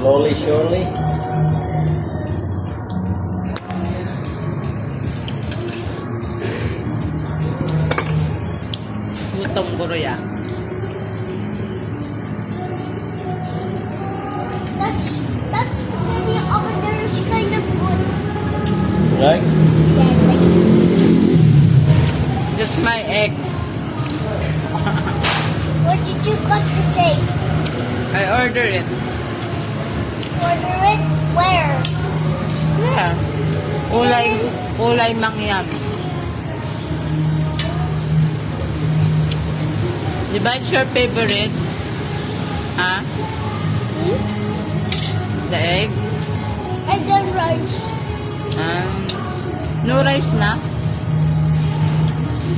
Slowly, surely. Gutom guro ya. That's really others kind of good. Right? Yeah, like, Just my egg. what did you got to say? I order it. Order it where? Yeah. Kulay mangyam. Di ba it's your favorite? Ha? Hmm? The egg? And then rice. No rice na?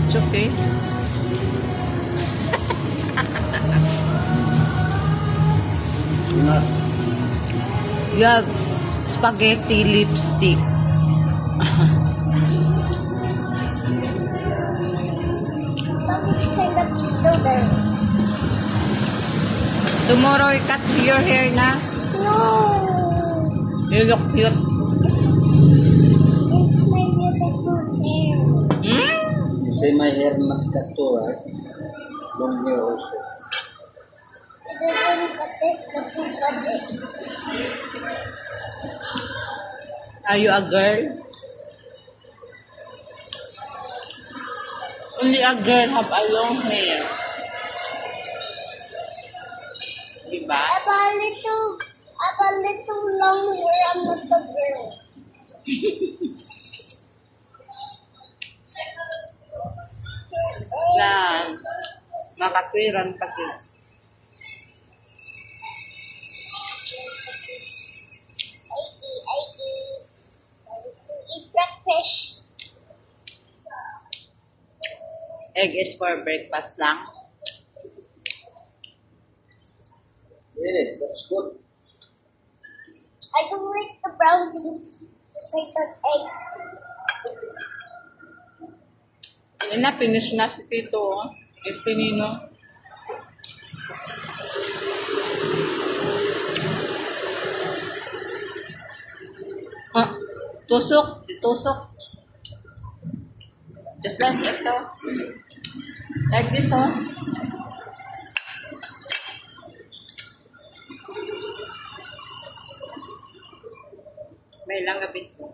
It's okay. Enough. You have spaghetti lipstick. Mommy's kind of stubborn. Tomorrow I cut your hair na. No. You look cute. It's my beautiful hair. Hmm? You say my hair not cut too, right? Long hair also. It doesn't cut it, but you cut it. Are you a girl? Only a girl have a long hair. Diba? I have a little long hair. I'm not a girl. Na makatwiran pa din. I eat breakfast. Egg is for breakfast lang. Really? That's good. I don't like the brown beans. Just like that egg. Yun na, finish na si Tito. Oh. If Nino. Ah, tusok. Tusok. Just like ito. Like this, oh. May lang gabit ko.